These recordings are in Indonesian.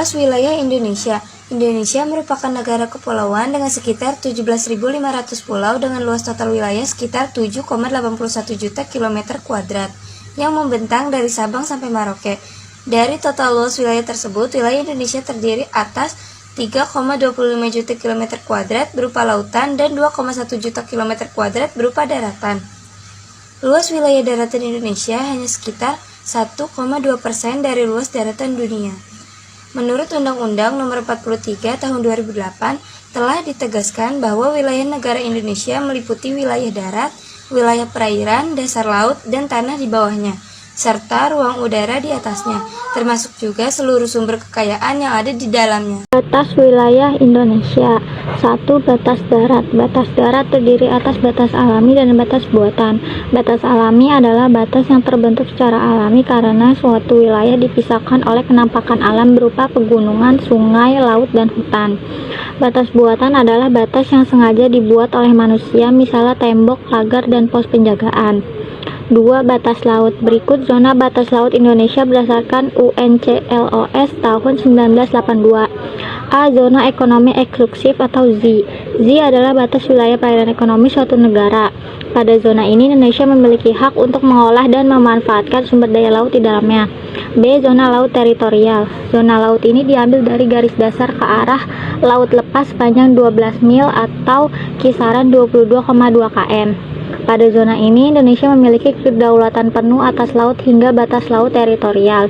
Luas wilayah Indonesia. Indonesia merupakan negara kepulauan dengan sekitar 17.500 pulau dengan luas total wilayah sekitar 7,81 juta kilometer kuadrat yang membentang dari Sabang sampai Merauke. Dari total luas wilayah tersebut, wilayah Indonesia terdiri atas 3,25 juta kilometer kuadrat berupa lautan dan 2,1 juta kilometer kuadrat berupa daratan. Luas wilayah daratan Indonesia hanya sekitar 1,2% dari luas daratan dunia. Menurut Undang-Undang Nomor 43 Tahun 2008 telah ditegaskan bahwa wilayah negara Indonesia meliputi wilayah darat, wilayah perairan, dasar laut, dan tanah di bawahnya, serta ruang udara di atasnya, termasuk juga seluruh sumber kekayaan yang ada di dalamnya. Batas wilayah Indonesia. 1. Batas darat. Batas darat terdiri atas batas alami dan batas buatan. Batas alami adalah batas yang terbentuk secara alami karena suatu wilayah dipisahkan oleh kenampakan alam berupa pegunungan, sungai, laut, dan hutan. Batas buatan adalah batas yang sengaja dibuat oleh manusia, misalnya tembok, pagar, dan pos penjagaan. 2. Batas laut. Berikut zona batas laut Indonesia berdasarkan UNCLOS tahun 1982. A. Zona ekonomi eksklusif atau ZEE. ZEE adalah batas wilayah perairan ekonomi suatu negara. Pada zona ini Indonesia memiliki hak untuk mengolah dan memanfaatkan sumber daya laut di dalamnya. B. Zona laut teritorial. Zona laut ini diambil dari garis dasar ke arah laut lepas sepanjang 12 mil atau kisaran 22,2 km. Pada zona ini, Indonesia memiliki kedaulatan penuh atas laut hingga batas laut teritorial.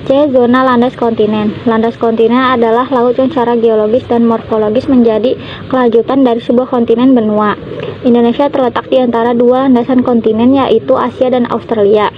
C. Zona landas kontinen. Landas kontinen adalah laut yang secara geologis dan morfologis menjadi kelanjutan dari sebuah kontinen benua. Indonesia terletak di antara dua landasan kontinen, yaitu Asia dan Australia.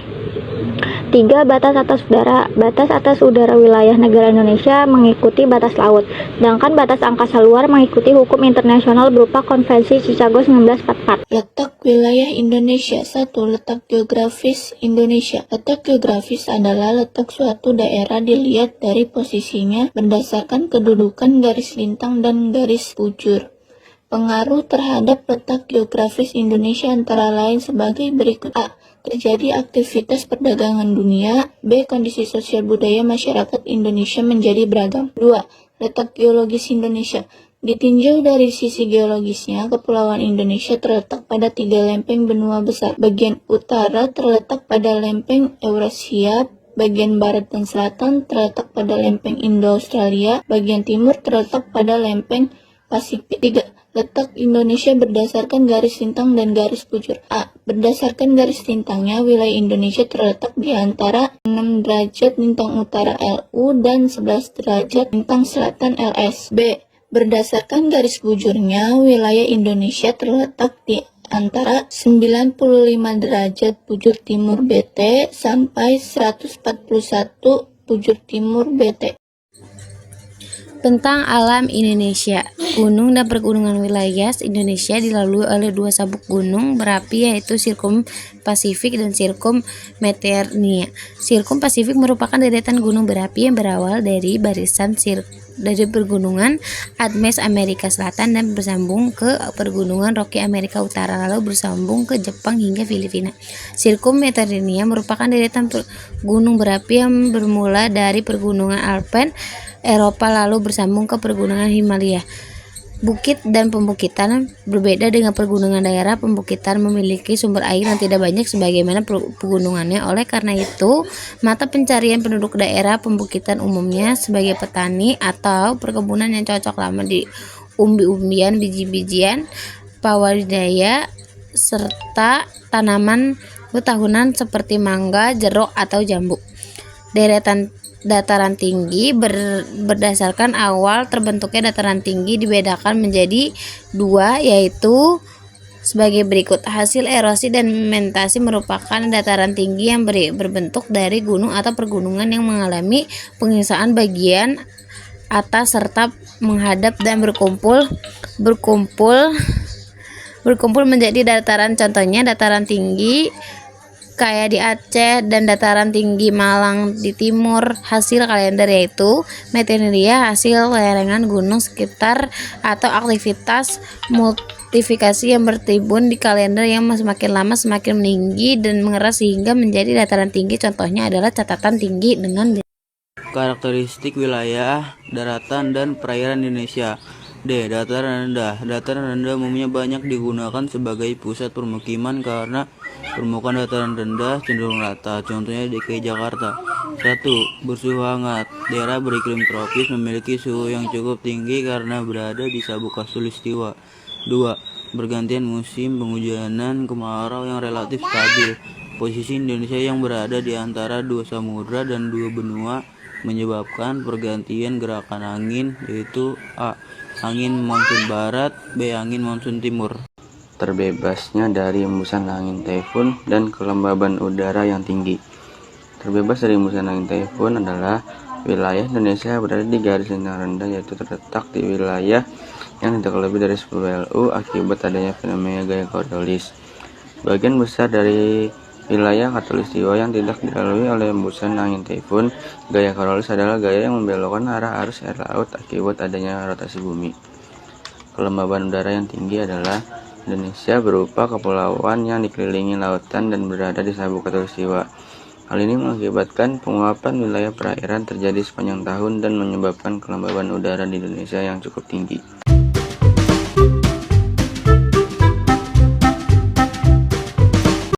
3. Batas atas udara. Batas atas udara wilayah negara Indonesia mengikuti batas laut, sedangkan batas angkasa luar mengikuti hukum internasional berupa Konvensi Chicago 1944. Letak wilayah Indonesia. 1. Letak geografis Indonesia. Letak geografis adalah letak suatu daerah dilihat dari posisinya berdasarkan kedudukan garis lintang dan garis bujur. Pengaruh terhadap letak geografis Indonesia antara lain sebagai berikut. A. Terjadi aktivitas perdagangan dunia. B. Kondisi sosial budaya masyarakat Indonesia menjadi beragam. 2. Letak geologis Indonesia. Ditinjau dari sisi geologisnya, Kepulauan Indonesia terletak pada 3 lempeng benua besar. Bagian utara terletak pada lempeng Eurasia, bagian barat dan selatan terletak pada lempeng Indo-Australia, bagian timur terletak pada lempeng Pasifik. 3. Letak Indonesia berdasarkan garis lintang dan garis bujur. A. Berdasarkan garis lintangnya, wilayah Indonesia terletak di antara 6 derajat lintang utara LU dan 11 derajat lintang selatan LS. B. Berdasarkan garis bujurnya, wilayah Indonesia terletak di antara 95 derajat bujur timur BT sampai 141 bujur timur BT. Tentang alam Indonesia. Gunung dan pergunungan wilayah Indonesia dilalui oleh 2 sabuk gunung berapi, yaitu Sirkum Pasifik dan Sirkum Mediterania. Sirkum Pasifik merupakan deretan gunung berapi yang berawal dari barisan dari pergunungan Andes Amerika Selatan dan bersambung ke pergunungan Rocky Amerika Utara, lalu bersambung ke Jepang hingga Filipina. Sirkum Mediterania merupakan deretan gunung berapi yang bermula dari pergunungan Alpen Eropa lalu bersambung ke pergunungan Himalaya. Bukit dan pembukitan berbeda dengan pergunungan daerah. Pembukitan memiliki sumber air yang tidak banyak sebagaimana pegunungannya. Oleh karena itu, mata pencarian penduduk daerah pembukitan umumnya sebagai petani atau perkebunan yang cocok lama di umbi-umbian, biji-bijian, pawadidaya, serta tanaman tahunan seperti mangga, jeruk, atau jambu. Deretan dataran tinggi berdasarkan awal terbentuknya dataran tinggi dibedakan menjadi 2, yaitu sebagai berikut. Hasil erosi dan sedimentasi merupakan dataran tinggi yang berbentuk dari gunung atau pergunungan yang mengalami penyiksaan bagian atas serta menghadap dan berkumpul menjadi dataran. Contohnya dataran tinggi kayak di Aceh dan dataran tinggi Malang di timur. Hasil kalender yaitu Mediterania, hasil lereng gunung sekitar atau aktivitas multifikasi yang bertimbun di kalender yang semakin lama semakin meninggi dan mengeras sehingga menjadi dataran tinggi. Contohnya adalah catatan tinggi dengan Karakteristik wilayah, daratan, dan perairan Indonesia. D. Dataran rendah. Dataran rendah umumnya banyak digunakan sebagai pusat permukiman karena permukaan dataran rendah cenderung rata. Contohnya DKI Jakarta. 1. Bersuhu hangat. Daerah beriklim tropis memiliki suhu yang cukup tinggi karena berada di sabuk khatulistiwa. 2. Bergantian musim penghujanan kemarau yang relatif stabil. Posisi Indonesia yang berada di antara dua samudra dan dua benua menyebabkan pergantian gerakan angin, yaitu A. Angin monsun barat, B. Angin monsun timur. Terbebasnya dari hembusan angin taifun dan kelembaban udara yang tinggi. Terbebas dari hembusan angin taifun adalah wilayah Indonesia berada di garis lintang rendah, yaitu terletak di wilayah yang tidak lebih dari 10 LU akibat adanya fenomena gaya Coriolis. Bagian besar dari wilayah khatulistiwa yang tidak dilalui oleh hembusan angin taifun gaya Coriolis adalah gaya yang membelokkan arah arus air laut akibat adanya rotasi bumi. Kelembaban udara yang tinggi adalah Indonesia berupa kepulauan yang dikelilingi lautan dan berada di sabuk khatulistiwa. Hal ini mengakibatkan penguapan wilayah perairan terjadi sepanjang tahun dan menyebabkan kelembaban udara di Indonesia yang cukup tinggi.